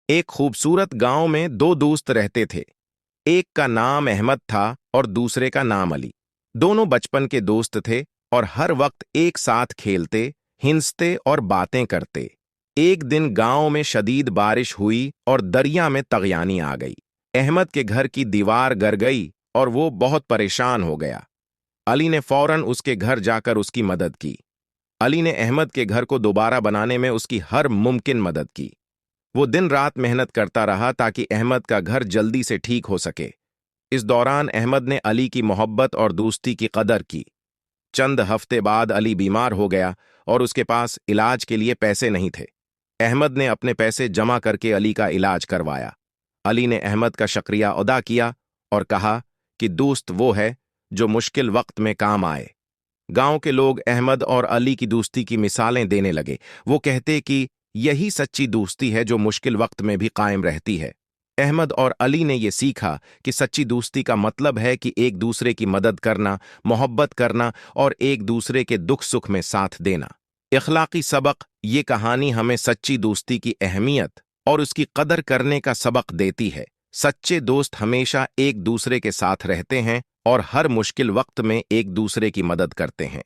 ایک خوبصورت گاؤں میں دو دوست رہتے تھے۔ ایک کا نام احمد تھا اور دوسرے کا نام علی۔ دونوں بچپن کے دوست تھے اور ہر وقت ایک ساتھ کھیلتے، ہنستے اور باتیں کرتے۔ ایک دن گاؤں میں شدید بارش ہوئی اور دریا میں طغیانی آ گئی۔ احمد کے گھر کی دیوار گر گئی اور وہ بہت پریشان ہو گیا۔ علی نے فوراً اس کے گھر جا کر اس کی مدد کی۔ علی نے احمد کے گھر کو دوبارہ بنانے میں اس کی ہر ممکن مدد کی۔ وہ دن رات محنت کرتا رہا تاکہ احمد کا گھر جلدی سے ٹھیک ہو سکے۔ اس دوران احمد نے علی کی محبت اور دوستی کی قدر کی۔ چند ہفتے بعد علی بیمار ہو گیا اور اس کے پاس علاج کے لیے پیسے نہیں تھے۔ احمد نے اپنے پیسے جمع کر کے علی کا علاج کروایا۔ علی نے احمد کا شکریہ ادا کیا اور کہا کہ دوست وہ ہے جو مشکل وقت میں کام آئے۔ گاؤں کے لوگ احمد اور علی کی دوستی کی مثالیں دینے لگے۔ وہ کہتے کہ یہی سچی دوستی ہے جو مشکل وقت میں بھی قائم رہتی ہے۔ احمد اور علی نے یہ سیکھا کہ سچی دوستی کا مطلب ہے کہ ایک دوسرے کی مدد کرنا، محبت کرنا اور ایک دوسرے کے دکھ سکھ میں ساتھ دینا۔ اخلاقی سبق: یہ کہانی ہمیں سچی دوستی کی اہمیت اور اس کی قدر کرنے کا سبق دیتی ہے۔ سچے دوست ہمیشہ ایک دوسرے کے ساتھ رہتے ہیں اور ہر مشکل وقت میں ایک دوسرے کی مدد کرتے ہیں۔